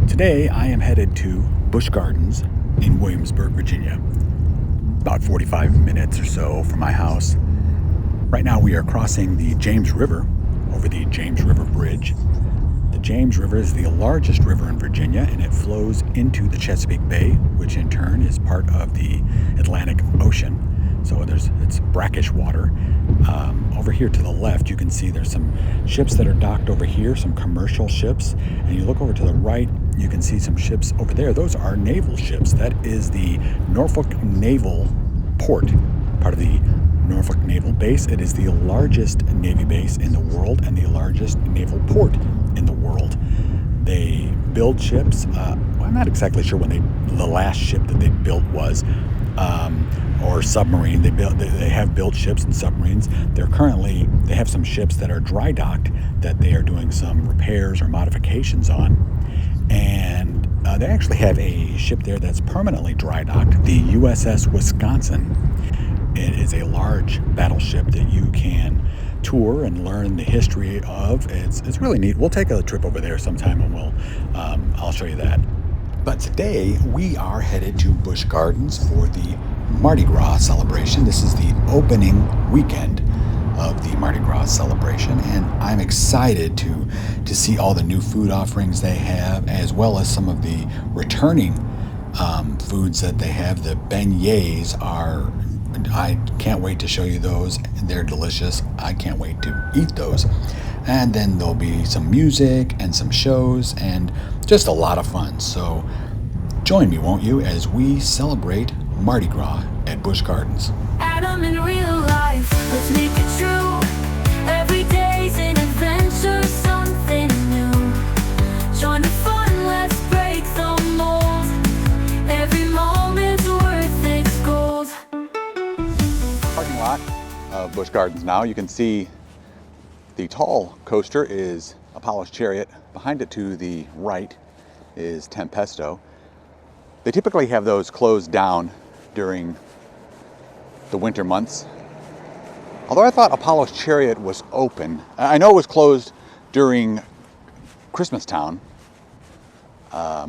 Today I am headed to Busch Gardens in Williamsburg, Virginia, about 45 minutes or so from my house. Right now we are crossing the James River over the James River Bridge. The James River is the largest river in Virginia, and it flows into the Chesapeake Bay, which in turn is part of the Atlantic Ocean. So it's brackish water. Over here to the left, you can see there's some ships that are docked over here, some commercial ships. And you look over to the right, you can see some ships over there. Those are naval ships. That is the Norfolk Naval Port, part of the Norfolk Naval Base. It is the largest Navy base in the world and the largest naval port in the world. They build ships. I'm not exactly sure when the last ship that they built was, or submarine. They have built ships and submarines. They have some ships that are dry docked that they are doing some repairs or modifications on, and they actually have a ship there that's permanently dry docked, the USS Wisconsin. It is a large battleship that you can tour and learn the history of. It's really neat. We'll take a trip over there sometime, and I'll show you that. But today we are headed to Busch Gardens for the Mardi Gras Celebration. This is the opening weekend of the Mardi Gras Celebration, and I'm excited to see all the new food offerings they have, as well as some of the returning foods that they have. The Beign-YAYS I can't wait to show you those. They're delicious. I can't wait to eat those. And then there'll be some music and some shows and just a lot of fun. So join me, won't you, as we celebrate Mardi Gras at Busch Gardens. Adam in real life, let's make it true. Every day's an adventure, something new. Join the fun, let's break the mold. Every moment's worth its gold. Parking lot of Busch Gardens now. You can see the tall coaster is Apollo's Chariot. Behind it to the right is Tempesto. They typically have those closed down during the winter months. Although I thought Apollo's Chariot was open. I know it was closed during Christmas Town. I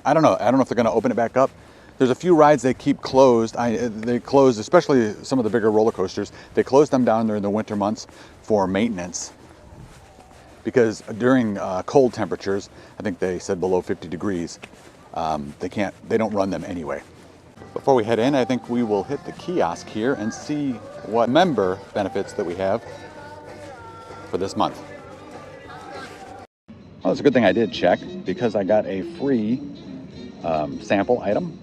don't know if they're going to open it back up. There's a few rides they keep closed. They close, especially some of the bigger roller coasters. They close them down during the winter months for maintenance, because during cold temperatures, I think they said below 50 degrees, they don't run them anyway. Before we head in, I think we will hit the kiosk here and see what member benefits that we have for this month. Well, it's a good thing I did check, because I got a free sample item.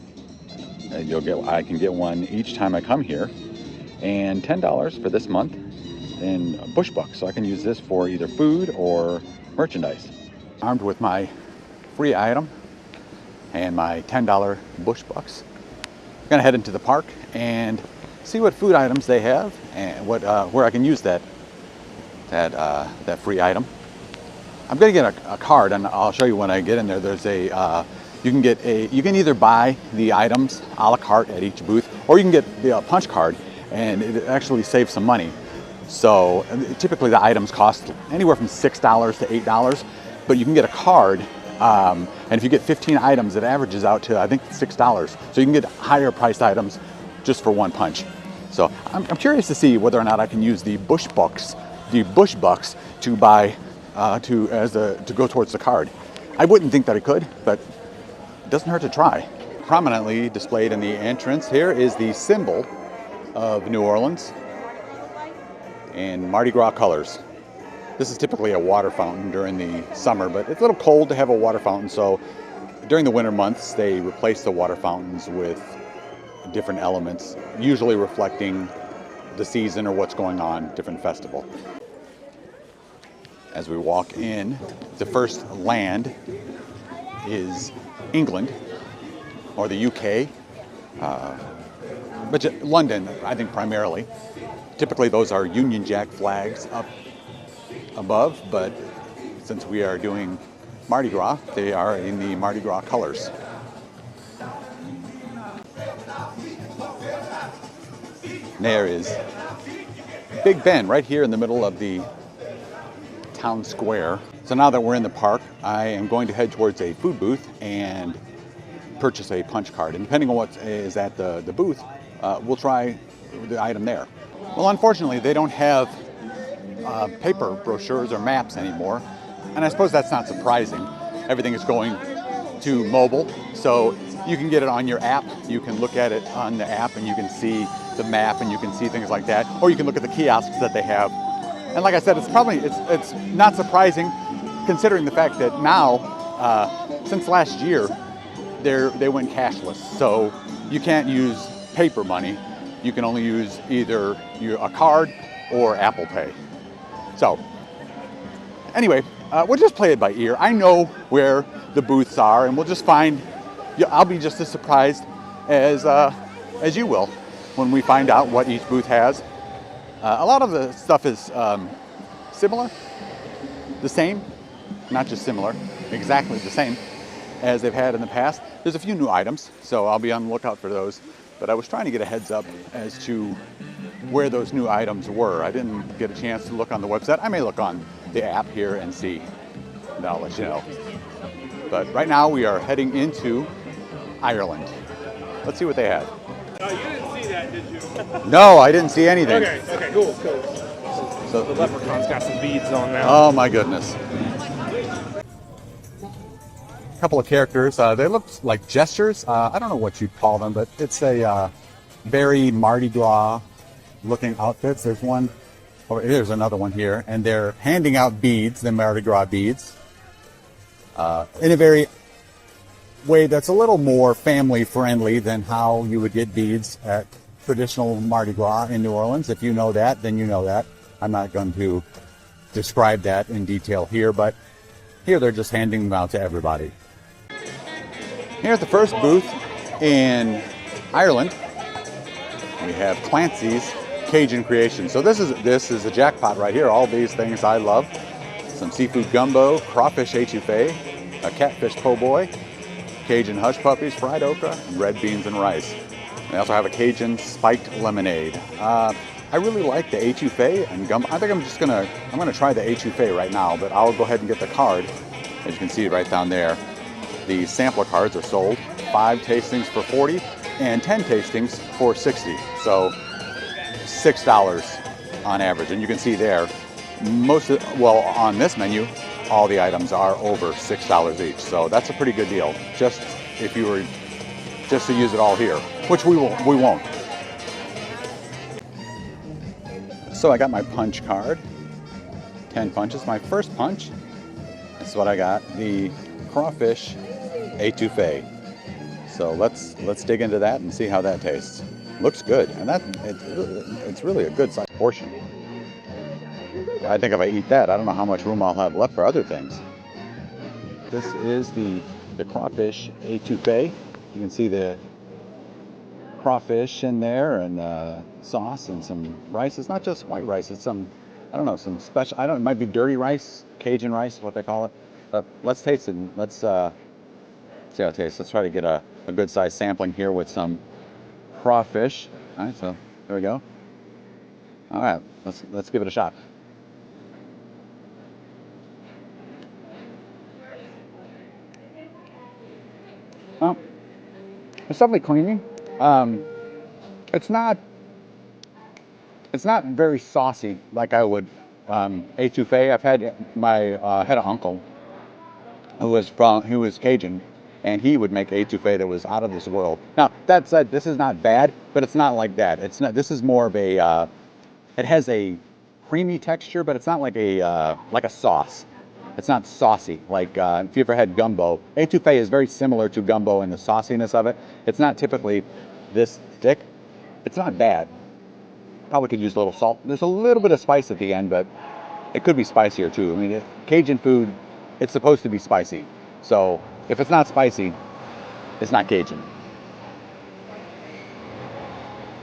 I can get one each time I come here, and $10 for this month in Busch Bucks, so I can use this for either food or merchandise. Armed with my free item and my $10 Busch Bucks, I'm gonna head into the park and see what food items they have and where I can use that free item. I'm gonna get a card, and I'll show you when I get in there. There's you can either buy the items a la carte at each booth, or you can get the punch card, and it actually saves some money. So typically the items cost anywhere from $6 to $8, but you can get a card, and if you get 15 items, it averages out to, I think, $6. So you can get higher priced items just for one punch. So I'm curious to see whether or not I can use the Busch Bucks to buy to go towards the card. I wouldn't think that I could, but it doesn't hurt to try. Prominently displayed in the entrance here is the symbol of New Orleans in Mardi Gras colors. This is typically a water fountain during the summer, but it's a little cold to have a water fountain, so during the winter months they replace the water fountains with different elements, usually reflecting the season or what's going on, different festival. As we walk in, the first land is England, or the UK, but London, I think, primarily. Typically those are Union Jack flags up above, but since we are doing Mardi Gras, they are in the Mardi Gras colors. There is Big Ben right here in the middle of the town square. So now that we're in the park, I am going to head towards a food booth and purchase a punch card. And depending on what is at the booth, we'll try the item there. Well, unfortunately, they don't have paper brochures or maps anymore. And I suppose that's not surprising. Everything is going to mobile, so you can get it on your app. You can look at it on the app and you can see the map and you can see things like that. Or you can look at the kiosks that they have. And like I said, it's not surprising considering the fact that now, since last year, they went cashless. So you can't use paper money. You can only use either a card or Apple Pay. So anyway, we'll just play it by ear. I know where the booths are, and we'll just find. I'll be just as surprised as you will when we find out what each booth has. A lot of the stuff is similar, the same, not just similar, exactly the same as they've had in the past. There's a few new items, so I'll be on the lookout for those. But I was trying to get a heads up as to where those new items were. I didn't get a chance to look on the website. I may look on the app here and see, and I'll let you know. But right now we are heading into Ireland. Let's see what they have. No, you didn't see that, did you? No, I didn't see anything. Okay, cool. So the leprechaun's got some beads on now. Oh my goodness. A couple of characters. They look like gestures. I don't know what you'd call them, but it's a very Mardi Gras looking outfits. There's one, there's another one here, and they're handing out beads, the Mardi Gras beads, in a very way that's a little more family friendly than how you would get beads at traditional Mardi Gras in New Orleans. If you know that, then you know that. I'm not going to describe that in detail here, but here they're just handing them out to everybody. Here at the first booth in Ireland, we have Clancy's Cajun Creation. So this is a jackpot right here. All these things I love. Some seafood gumbo, crawfish étouffée, a catfish po' boy, Cajun hush puppies, fried okra, and red beans and rice. They also have a Cajun spiked lemonade. I really like the étouffée and gumbo. I think I'm gonna try the étouffée right now, but I'll go ahead and get the card. As you can see right down there, the sampler cards are sold. 5 tastings for $40 and 10 tastings for $60. So $6 on average. And you can see there, on this menu, all the items are over $6 each. So that's a pretty good deal. Just if you were just to use it all here, which we won't. So I got my punch card, 10 punches. My first punch, that's what I got, the crawfish étouffée. So let's dig into that and see how that tastes. Looks good, and it's really a good size portion. I think if I eat that, I don't know how much room I'll have left for other things. This is the crawfish étouffée. You can see the crawfish in there and sauce and some rice. It's not just white rice. It's some, I don't know, some special. It might be dirty rice, Cajun rice, what they call it. But let's taste it. And let's see how it tastes. Let's try to get a good size sampling here with some crawfish. All right, so there we go. All right, let's give it a shot. Well, it's definitely creamy. It's not very saucy like I would étouffée. I've had had an uncle who was Cajun, and he would make étouffée that was out of this world. Now that said, this is not bad, but it's not like that. It's not. This is more of a. It has a creamy texture, but it's not like a sauce. It's not saucy like if you ever had gumbo. Étouffée is very similar to gumbo in the sauciness of it. It's not typically this thick. It's not bad. Probably could use a little salt. There's a little bit of spice at the end, but it could be spicier too. I mean, Cajun food, it's supposed to be spicy. So if it's not spicy, it's not Cajun.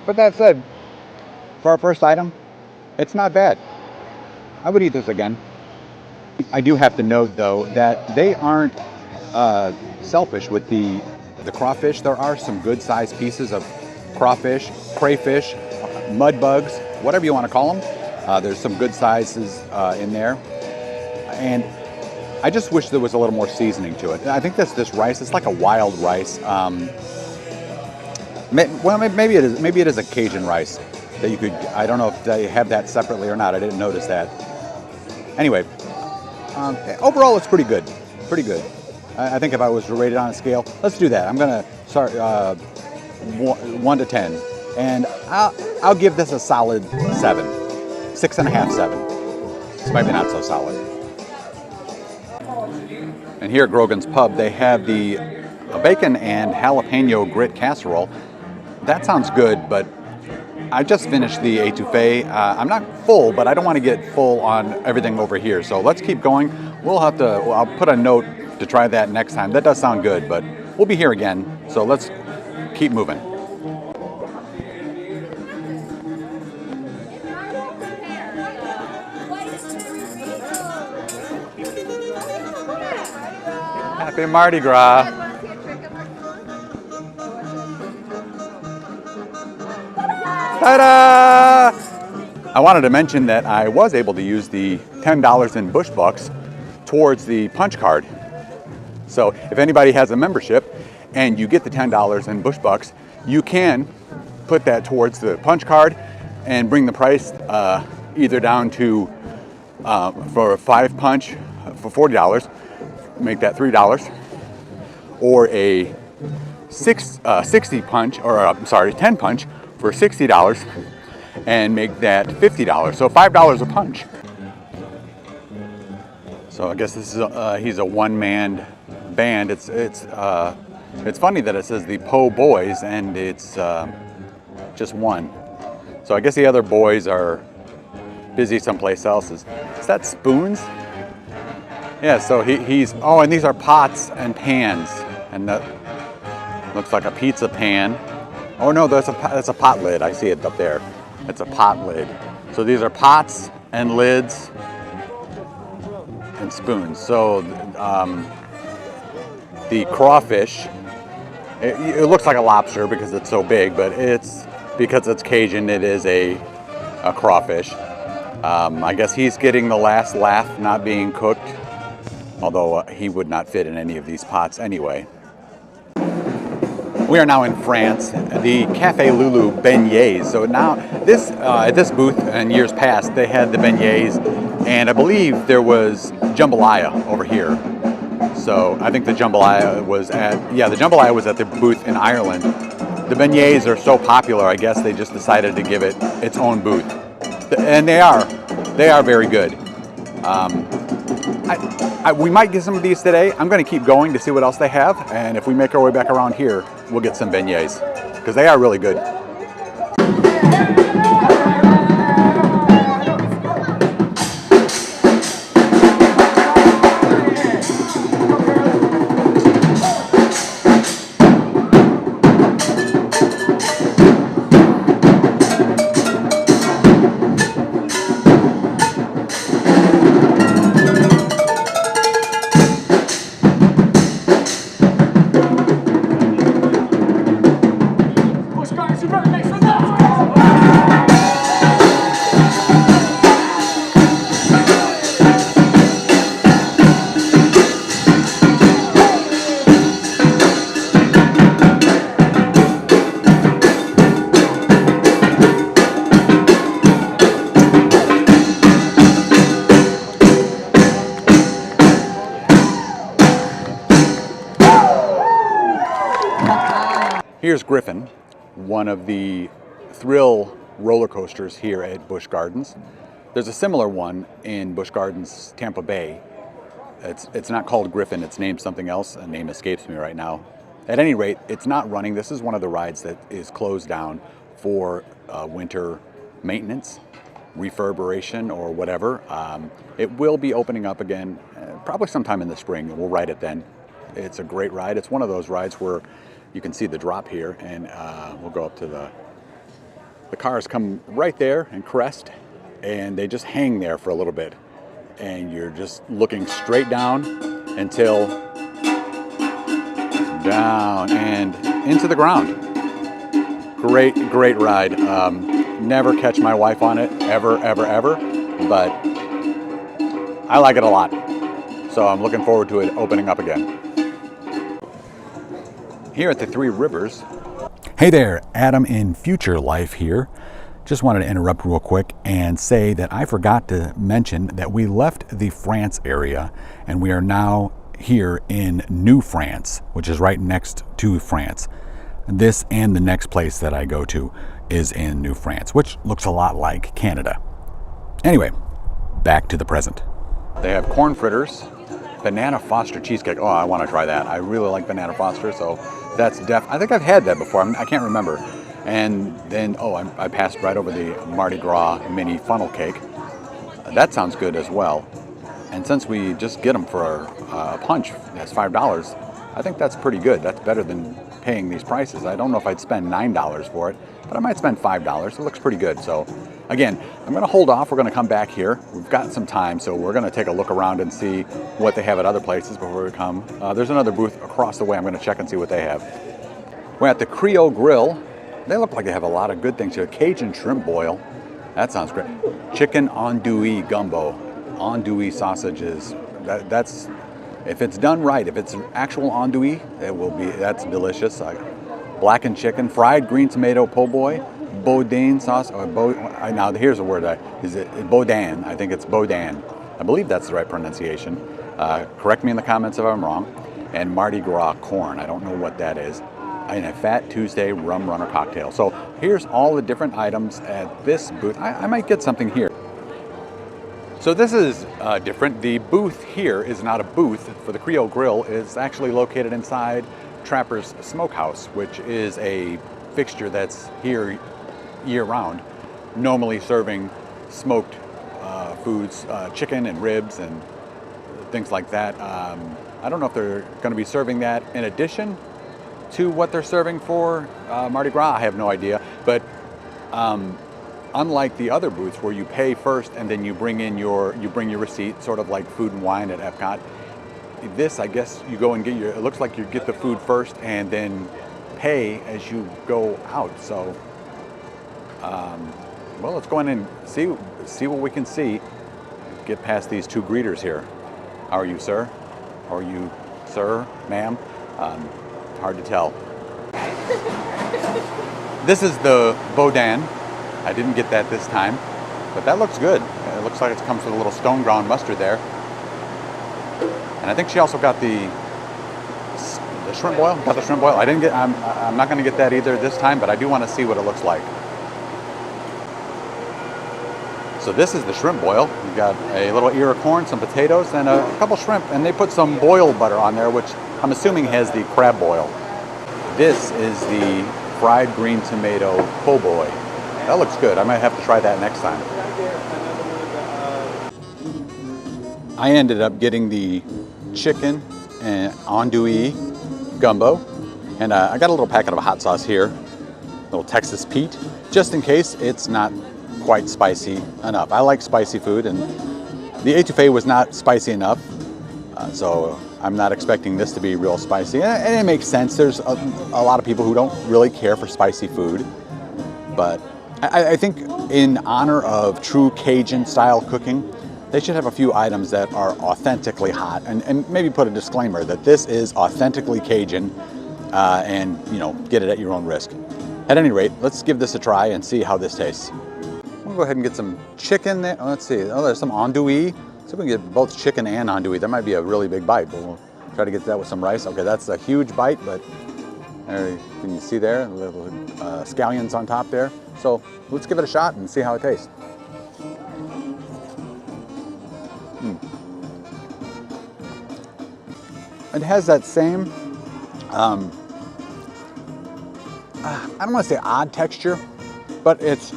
But that said, for our first item, it's not bad. I would eat this again. I do have to note though that they aren't selfish with the crawfish. There are some good sized pieces of crawfish, crayfish, mud bugs, whatever you want to call them. There's some good sizes in there. And I just wish there was a little more seasoning to it. I think this rice, it's like a wild rice. Well, maybe it is. Maybe it is a Cajun rice that you could. I don't know if they have that separately or not. I didn't notice that. Anyway, overall, it's pretty good. Pretty good. I think if I was to rate it on a scale, let's do that. I'm gonna start 1 to 10, and I'll give this a solid 7, 6.5, 7. It's maybe not so solid. And here at Grogan's Pub, they have the bacon and jalapeno grit casserole. That sounds good, but I just finished the Étouffée. I'm not full, but I don't want to get full on everything over here. So let's keep going. I'll put a note to try that next time. That does sound good, but we'll be here again. So let's keep moving. Happy Mardi Gras. Ta-da! I wanted to mention that I was able to use the $10 in Busch Bucks towards the punch card. So if anybody has a membership and you get the $10 in Busch Bucks, you can put that towards the punch card and bring the price either down to, for a 5 punch for $40, make that $3, or a 60 punch, or I'm sorry, 10 punch for $60 and make that $50. So $5 a punch. So I guess this is he's a one-man band. It's funny that it says the Po Boys and it's just one. So I guess the other boys are busy someplace else. Is that spoons? Yeah, so he's, oh, and these are pots and pans, and that looks like a pizza pan. Oh no, that's a pot lid. I see it up there. It's a pot lid. So these are pots and lids and spoons. So the crawfish, it looks like a lobster because it's so big, but because it's Cajun, it is a crawfish. I guess he's getting the last laugh not being cooked, although he would not fit in any of these pots anyway. We are now in France, the Café Lulu Beign-YAYS. So now at this booth in years past, they had the beignets, and I believe there was jambalaya over here. So I think the jambalaya was at the booth in Ireland. The beignets are so popular, I guess they just decided to give it its own booth. And they are very good. We might get some of these today. I'm going to keep going to see what else they have, and if we make our way back around here, we'll get some beignets, because they are really good. Here's Griffin, one of the thrill roller coasters here at Busch Gardens. There's a similar one in Busch Gardens, Tampa Bay. It's not called Griffin, it's named something else. A name escapes me right now. At any rate, it's not running. This is one of the rides that is closed down for winter maintenance, refurbishment, or whatever. It will be opening up again probably sometime in the spring. We'll ride it then. It's a great ride. It's one of those rides where you can see the drop here, and we'll go up to the cars come right there and crest, and they just hang there for a little bit, and you're just looking straight down until down and into the ground. Great ride. Never catch my wife on it, ever, but I like it a lot. So I'm looking forward to it opening up again. Here at the Three Rivers. Hey there, Adam in Future Life here. Just wanted to interrupt real quick and say that I forgot to mention that we left the France area and we are now here in New France, which is right next to France. This and the next place that I go to is in New France, which looks a lot like Canada. Anyway, back to the present. They have corn fritters, banana Foster cheesecake. Oh, I want to try that. I really like banana Foster, so that's I think I've had that before. I can't remember. And then, oh, I passed right over the Mardi Gras mini funnel cake. That sounds good as well. And since we just get them for a punch, that's $5, I think that's pretty good. That's better than paying these prices. I don't know if I'd spend $9 for it, but I might spend $5. It looks pretty good. So again, I'm going to hold off. We're going to come back here. We've got some time, so we're going to take a look around and see what they have at other places before we come. There's another booth across the way. I'm going to check and see what they have. We're at the Creole Grill. They look like they have a lot of good things here. Cajun shrimp boil. That sounds great. Chicken andouille gumbo. Andouille sausages. That's, if it's done right, if it's actual andouille, that's delicious. Blackened chicken, fried green tomato po' boy, Boudin sauce. Now here's a word. Is it Boudin? I think it's Boudin. I believe that's the right pronunciation. Correct me in the comments if I'm wrong. And Mardi Gras corn. I don't know what that is. And a Fat Tuesday rum runner cocktail. So here's all the different items at this booth. I might get something here. So this is different. The booth here is not a booth for the Creole Grill. It's actually located inside Trapper's Smokehouse, which is a fixture that's here year-round, normally serving smoked foods, chicken and ribs and things like that. I don't know if they're going to be serving that in addition to what they're serving for Mardi Gras. I have no idea. But unlike the other booths where you pay first and then you bring your receipt, sort of like Food and Wine at Epcot, this, I guess, you go and get it looks like you get the food first and then pay as you go out. So, well, let's go in and see what we can see. Get past these two greeters here. How are you, sir? How are you, sir, ma'am? Hard to tell. This is the Boudin. I didn't get that this time, but that looks good. It looks like it comes with a little stone ground mustard there. And I think she also got the shrimp boil. Got the shrimp boil. I'm not going to get that either this time, but I do want to see what it looks like. So this is the shrimp boil. We've got a little ear of corn, some potatoes, and a couple shrimp, and they put some boiled butter on there, which I'm assuming has the crab boil. This is the fried green tomato po' boy. That looks good. I might have to try that next time. I ended up getting the chicken and andouille gumbo, and I got a little packet of hot sauce here, a little Texas Pete, just in case it's not quite spicy enough. I like spicy food, and the Étouffée was not spicy enough, so I'm not expecting this to be real spicy. And it makes sense. There's a lot of people who don't really care for spicy food, but I think in honor of true Cajun style cooking, they should have a few items that are authentically hot, and maybe put a disclaimer that this is authentically Cajun, and get it at your own risk. At any rate, let's give this a try and see how this tastes. We'll go ahead and get some chicken there. Oh, let's see. Oh, there's some andouille. See if we can get both chicken and andouille. That might be a really big bite, but we'll try to get that with some rice. Okay, that's a huge bite, but there, can you see there? Little scallions on top there. So let's give it a shot and see how it tastes. It has that same, I don't want to say odd texture, but it's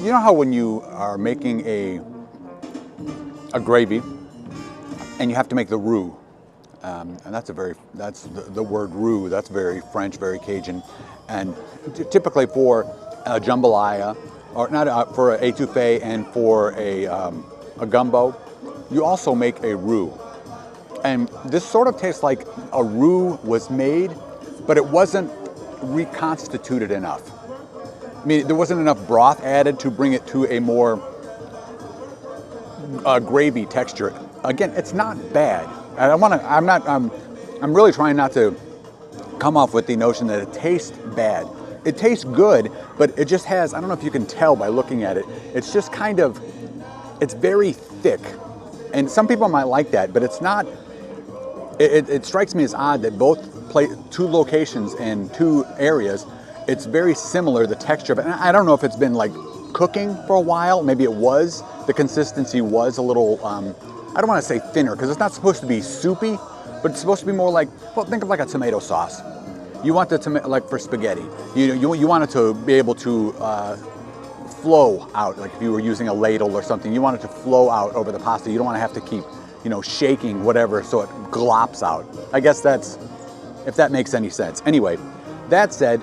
you know how when you are making a gravy and you have to make the roux, and that's the word roux. That's very French, very Cajun, and typically for a jambalaya, or not for an étouffée and for a gumbo, you also make a roux. And this sort of tastes like a roux was made, but it wasn't reconstituted enough. I mean, there wasn't enough broth added to bring it to a more gravy texture. again, it's not bad. I'm really trying not to come off with the notion that it tastes bad. It tastes good, but it just has, I don't know if you can tell by looking at it, it's just kind of, it's very thick. And some people might like that, but it's not, it strikes me as odd that two locations and two areas, it's very similar, the texture of it. And I don't know if it's been like cooking for a while, maybe it was. The consistency was a little, I don't want to say thinner, because it's not supposed to be soupy, but it's supposed to be more like, well, think of like a tomato sauce. You want the tomato, like for spaghetti, you want it to be able to flow out, like if you were using a ladle or something, you want it to flow out over the pasta. You don't want to have to keep, shaking whatever so it glops out. I guess that's, if that makes any sense. Anyway, that said,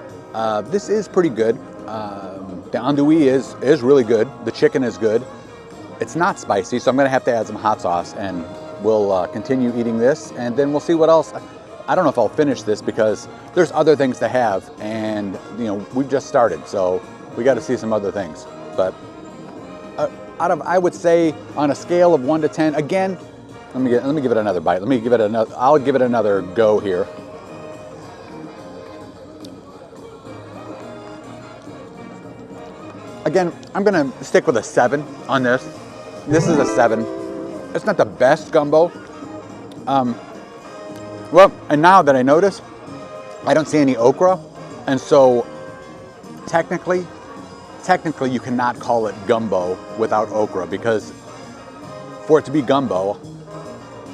this is pretty good. The andouille is really good. The chicken is good. It's not spicy, so I'm gonna have to add some hot sauce, and we'll continue eating this, and then we'll see what else. I don't know if I'll finish this because there's other things to have, and we've just started, so we got to see some other things. But I would say on a scale of 1 to 10, again, let me give it another bite. I'll give it another go here. Again, I'm gonna stick with a 7 on this. This is a 7. It's not the best gumbo. Well, and now that I notice, I don't see any okra, and so technically you cannot call it gumbo without okra, because for it to be gumbo,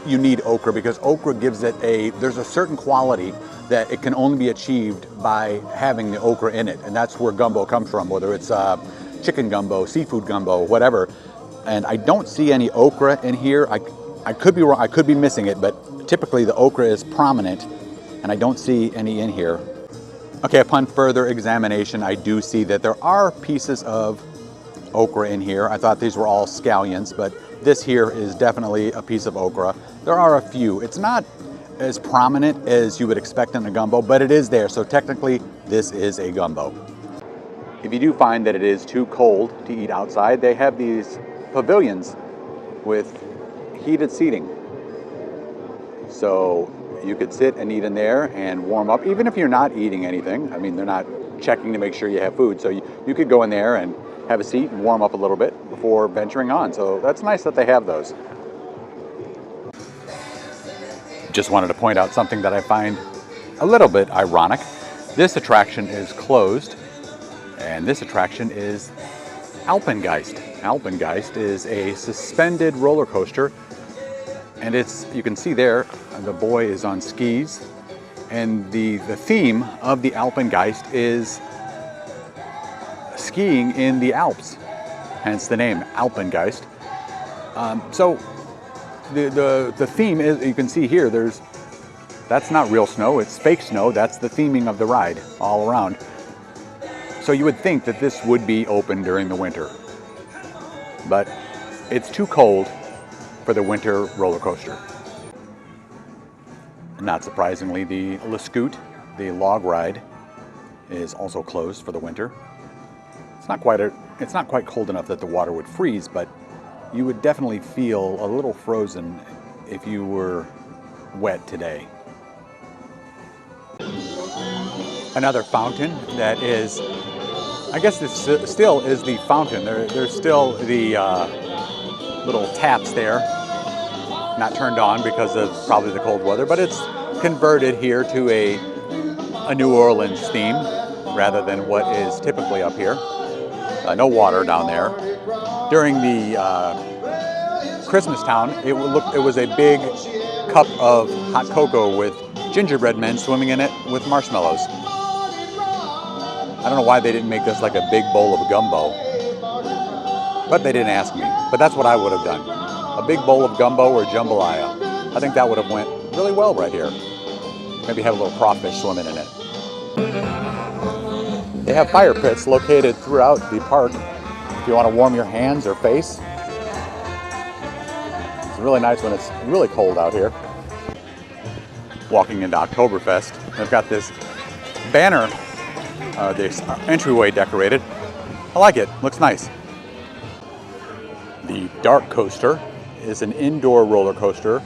you need okra, because okra gives it there's a certain quality that it can only be achieved by having the okra in it, and that's where gumbo comes from, whether it's chicken gumbo, seafood gumbo, whatever. And I don't see any okra in here. I could be wrong, I could be missing it, but typically the okra is prominent, and I don't see any in here. Okay, upon further examination, I do see that there are pieces of okra in here. I thought these were all scallions, but this here is definitely a piece of okra. There are a few. It's not as prominent as you would expect in a gumbo, but it is there, so technically this is a gumbo. If you do find that it is too cold to eat outside, they have these pavilions with heated seating. So you could sit and eat in there and warm up, even if you're not eating anything. I mean, they're not checking to make sure you have food. So you could go in there and have a seat and warm up a little bit before venturing on. So that's nice that they have those. Just wanted to point out something that I find a little bit ironic. This attraction is closed, and this attraction is Alpengiest. Alpengiest is a suspended roller coaster, and you can see there, the boy is on skis, and the theme of the Alpengiest is skiing in the Alps, hence the name Alpengiest. So the theme is, you can see here, that's not real snow, it's fake snow. That's the theming of the ride all around. So you would think that this would be open during the winter, but it's too cold for the winter roller coaster. Not surprisingly, the Le Scoot, the log ride, is also closed for the winter. It's not quite cold enough that the water would freeze, but you would definitely feel a little frozen if you were wet today. Another fountain that is, I guess this still is the fountain. There's still the little taps there, not turned on because of probably the cold weather, but it's converted here to a New Orleans theme rather than what is typically up here. No water down there. During the Christmas town, it was a big cup of hot cocoa with gingerbread men swimming in it with marshmallows. I don't know why they didn't make this like a big bowl of gumbo, but they didn't ask me. But that's what I would have done. A big bowl of gumbo or jambalaya. I think that would have went really well right here. Maybe have a little crawfish swimming in it. They have fire pits located throughout the park if you want to warm your hands or face. It's really nice when it's really cold out here. Walking into Octoberfest, they've got this banner, this entryway decorated. I like it, looks nice. The DarKoaster is an indoor roller coaster.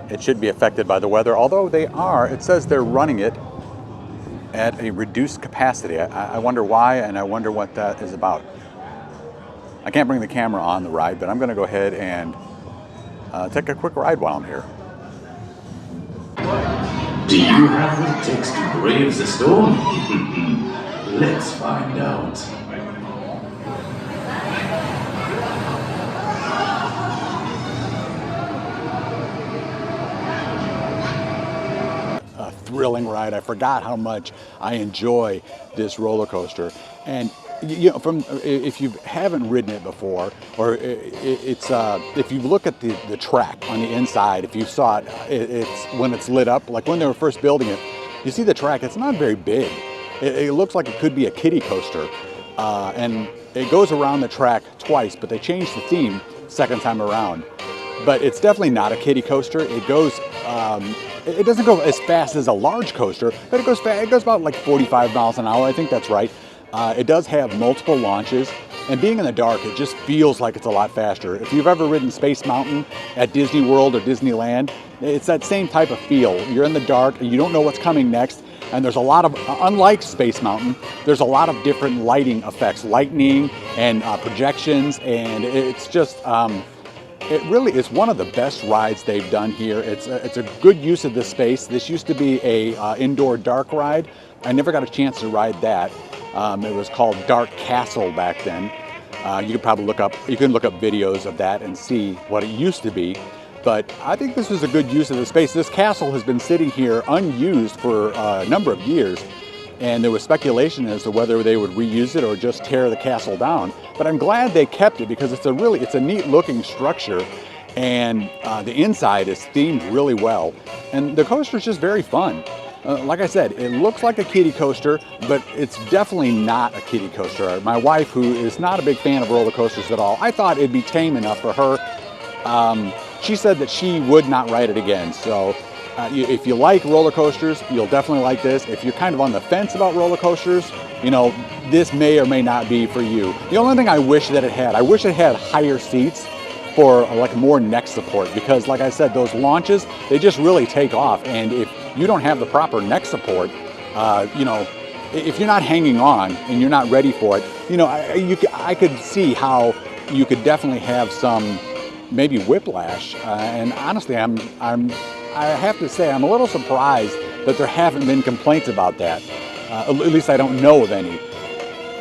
It should be affected by the weather, although it says they're running it at a reduced capacity. I wonder why, and I wonder what that is about. I can't bring the camera on the ride, but I'm going to go ahead and take a quick ride while I'm here. Do you have what it takes to brave the storm? Let's find out. A thrilling ride. I forgot how much I enjoy this roller coaster. And you know, if you haven't ridden it before, or if you look at the track on the inside, if you saw it's when it's lit up, like when they were first building it, you see the track. It's not very big. It looks like it could be a kiddie coaster, and it goes around the track twice. But they changed the theme second time around. But it's definitely not a kiddie coaster. It goes. It doesn't go as fast as a large coaster, but it goes fast. It goes about like 45 miles an hour. I think that's right. It does have multiple launches, and being in the dark, it just feels like it's a lot faster. If you've ever ridden Space Mountain at Disney World or Disneyland, it's that same type of feel. You're in the dark, and you don't know what's coming next, and there's a lot of, unlike Space Mountain, there's a lot of different lighting effects, lightning and projections, and it's just, it really is one of the best rides they've done here. It's a good use of this space. This used to be a indoor dark ride. I never got a chance to ride that. It was called Dark Castle back then. You could probably look up videos of that and see what it used to be. But I think this was a good use of the space. This castle has been sitting here unused for a number of years, and there was speculation as to whether they would reuse it or just tear the castle down. But I'm glad they kept it because it's a neat looking structure, and the inside is themed really well, and the coaster is just very fun. Like I said, it looks like a kiddie coaster, but it's definitely not a kiddie coaster. My wife, who is not a big fan of roller coasters at all, I thought it'd be tame enough for her. She said that she would not ride it again. So if you like roller coasters, you'll definitely like this. If you're kind of on the fence about roller coasters, you know, this may or may not be for you. The only thing I wish that it had, I wish it had higher seats for like more neck support, because like I said, those launches, they just really take off, and if you don't have the proper neck support, you know, if you're not hanging on and you're not ready for it, you know, I could see how you could definitely have some maybe whiplash, and honestly, I have to say I'm a little surprised that there haven't been complaints about that. At least I don't know of any.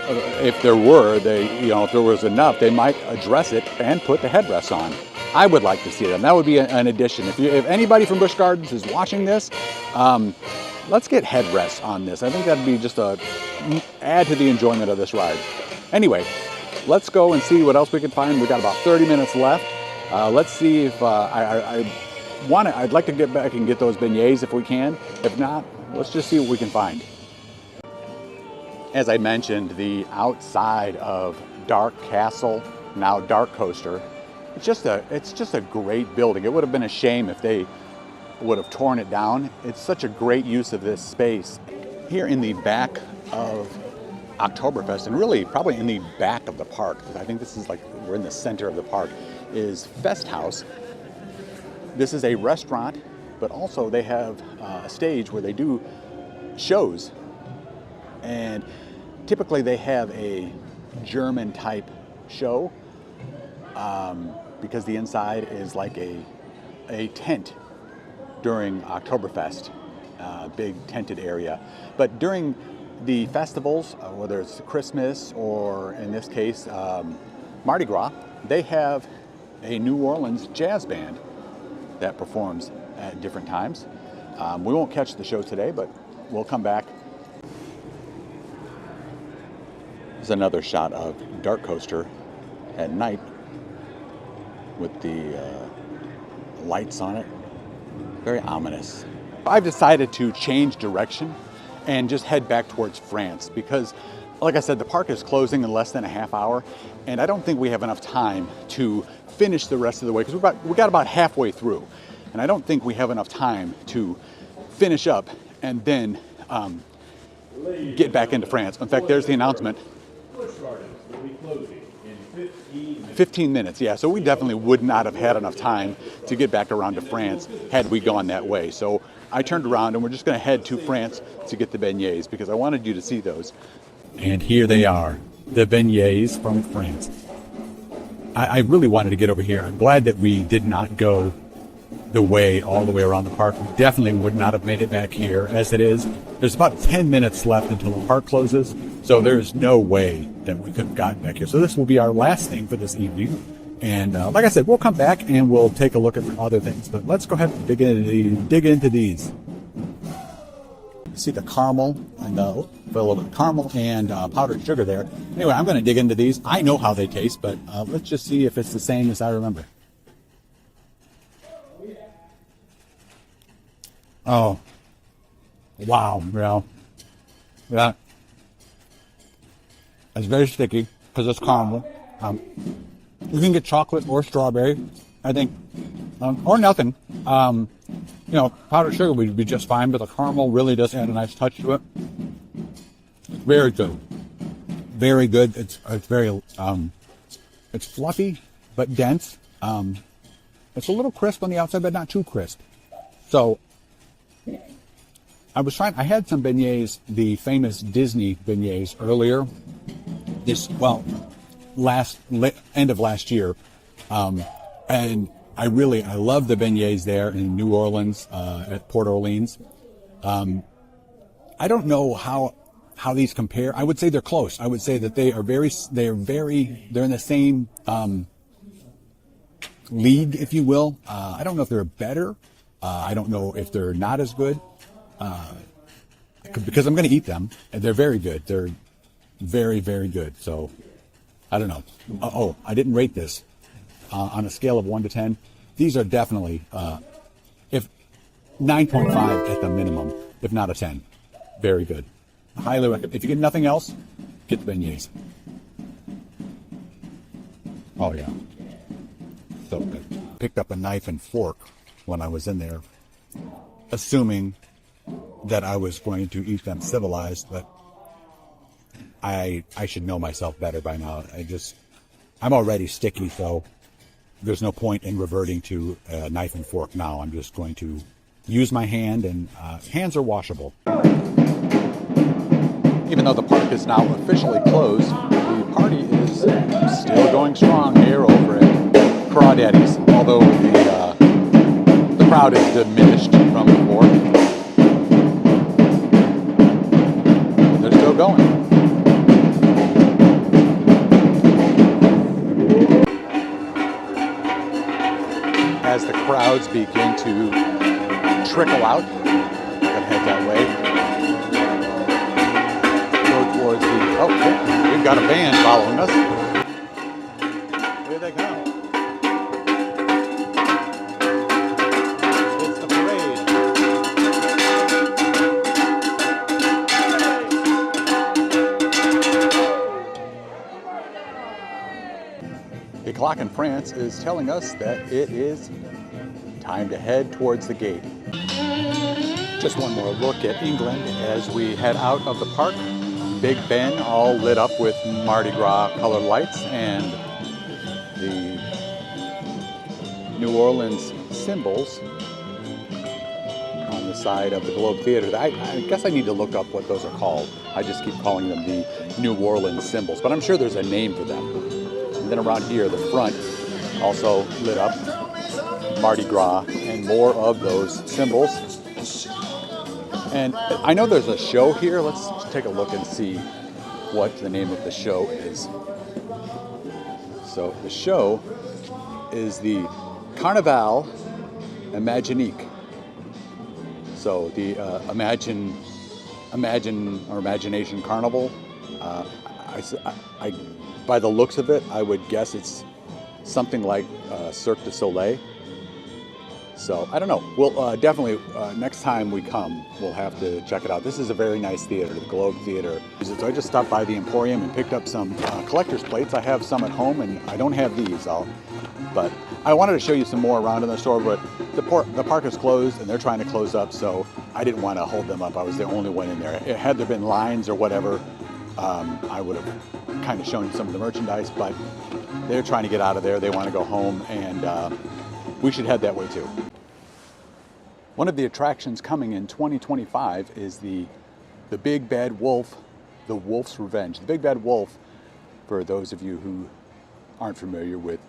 If there were, if there was enough, they might address it and put the headrests on. I would like to see them. That would be an addition. If anybody from Busch Gardens is watching this, let's get headrests on this. I think that'd be just a add to the enjoyment of this ride. Anyway, let's go and see what else we can find. We've got about 30 minutes left. Let's see if I'd like to get back and get those beignets if we can. If not, let's just see what we can find. As I mentioned, the outside of Dark Castle, now DarKoaster, it's just a great building. It would have been a shame if they would have torn it down. It's such a great use of this space. Here in the back of Octoberfest, and really probably in the back of the park, I think this is like we're in the center of the park, is Festhaus. This is a restaurant, but also they have a stage where they do shows. And typically they have a German type show because the inside is like a tent during Octoberfest, big tented area. But during the festivals, whether it's Christmas or in this case Mardi Gras, they have a New Orleans jazz band that performs at different times. We won't catch the show today, but we'll come back. There's another shot of DarKoaster at night with the lights on it. Very ominous. I've decided to change direction and just head back towards France because, like I said, the park is closing in less than a half hour, and I don't think we have enough time to finish the rest of the way because we got about halfway through, and I don't think we have enough time to finish up and then get back into France. In fact, there's the announcement. Busch Gardens will be closing in 15 minutes, yeah. So we definitely would not have had enough time to get back around to France had we gone that way. So I turned around and we're just going to head to France to get the beignets because I wanted you to see those. And here they are, the beignets from France. I really wanted to get over here. I'm glad that we did not go all the way around the park. We definitely would not have made it back here as it is. There's about 10 minutes left until the park closes, so there's no way that we could have gotten back here. So this will be our last thing for this evening. And like I said, we'll come back and we'll take a look at other things. But let's go ahead and dig into these. See the caramel and a little bit of caramel and powdered sugar there. Anyway, I'm going to dig into these. I know how they taste, but let's just see if it's the same as I remember. Oh, wow, yeah. It's very sticky because it's caramel. You can get chocolate or strawberry, I think, or nothing. Powdered sugar would be just fine, but the caramel really does add a nice touch to it. Very good. Very good. It's very, it's fluffy, but dense. It's a little crisp on the outside, but not too crisp. So, I had some beignets, the famous Disney beignets earlier, end of last year. And I love the beignets there in New Orleans, at Port Orleans. I don't know how these compare. I would say they're close. I would say that they're in the same, league, if you will. I don't know if they're better. I don't know if they're not as good, because I'm going to eat them, and they're very good. They're very, very good. So, I don't know. I didn't rate this on a scale of 1 to 10. These are definitely, if 9.5 at the minimum, if not a 10. Very good. Highly recommend. If you get nothing else, get the beignets. Oh yeah, so good. Picked up a knife and fork when I was in there, assuming that I was going to eat them civilized, but I should know myself better by now. I'm already sticky, so there's no point in reverting to a knife and fork now. I'm just going to use my hand, and hands are washable. Even though the park is now officially closed, the party is still going strong here over at Craw Daddies, although the crowd is diminished from before. They're still going. As the crowds begin to trickle out, I'm gonna head that way. Go towards we've got a band following us. Here they come. It's the parade. The clock in France is telling us that it is time to head towards the gate. Just one more look at England as we head out of the park. Big Ben all lit up with Mardi Gras colored lights, and the New Orleans symbols on the side of the Globe Theater. I guess I need to look up what those are called. I just keep calling them the New Orleans symbols, but I'm sure there's a name for them. And then around here, the front also lit up, Mardi Gras, and more of those symbols. And I know there's a show here. Let's take a look and see what the name of the show is. So the show is the Carnaval Imaginique. So the Imagination Carnival. I by the looks of it, I would guess it's something like Cirque du Soleil. So I don't know. We'll definitely next time we come, we'll have to check it out. This is a very nice theater, the Globe Theater. So I just stopped by the Emporium and picked up some collector's plates. I have some at home, and I don't have these. But I wanted to show you some more around in the store, but the park is closed and they're trying to close up, so I didn't want to hold them up. I was the only one in there. Had there been lines or whatever, I would have kind of shown you some of the merchandise, but they're trying to get out of there. They want to go home, and we should head that way too. One of the attractions coming in 2025 is the Big Bad Wolf, the Wolf's Revenge. The Big Bad Wolf, for those of you who aren't familiar with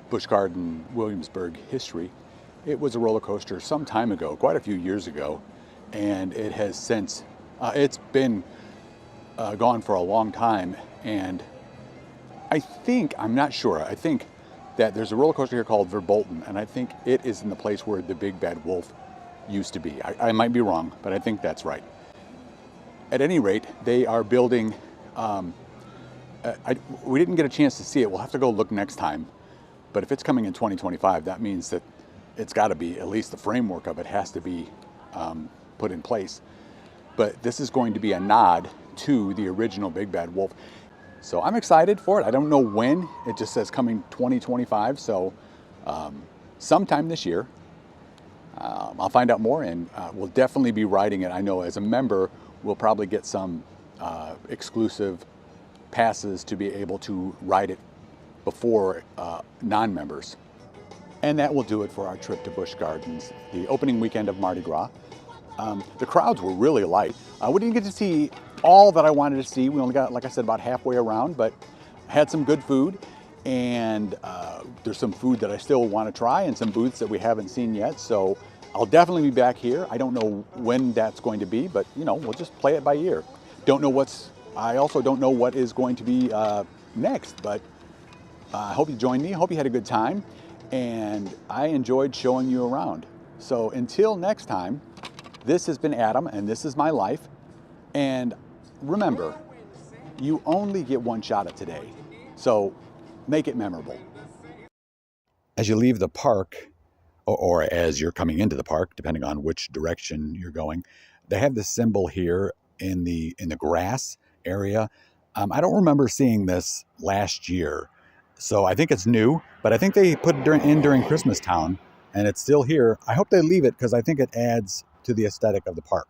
Busch Gardens, Williamsburg history, it was a roller coaster some time ago, quite a few years ago, and it has since, it's been gone for a long time, and I'm not sure, I think that there's a roller coaster here called Verbolten, and I think it is in the place where the Big Bad Wolf used to be. I might be wrong, but I think that's right. At any rate, they are building, we didn't get a chance to see it. We'll have to go look next time. But if it's coming in 2025, that means that it's got to be, at least the framework of it has to be put in place. But this is going to be a nod to the original Big Bad Wolf. So I'm excited for it. I don't know when. It just says coming 2025. So sometime this year. I'll find out more, and we'll definitely be riding it. I know as a member, we'll probably get some exclusive passes to be able to ride it before non-members. And that will do it for our trip to Busch Gardens, the opening weekend of Mardi Gras. The crowds were really light. We didn't get to see all that I wanted to see. We only got, like I said, about halfway around, but had some good food. And there's some food that I still want to try and some booths that we haven't seen yet. So I'll definitely be back here. I don't know when that's going to be, but you know, we'll just play it by ear. I also don't know what is going to be next, but I hope you joined me. I hope you had a good time, and I enjoyed showing you around. So until next time, this has been Adam, and this is my life. And remember, you only get one shot at today. So make it memorable. As you leave the park, or as you're coming into the park, depending on which direction you're going, they have this symbol here in the grass area. I don't remember seeing this last year, so I think it's new, but I think they put it during Christmas Town, and it's still here. I hope they leave it because I think it adds to the aesthetic of the park.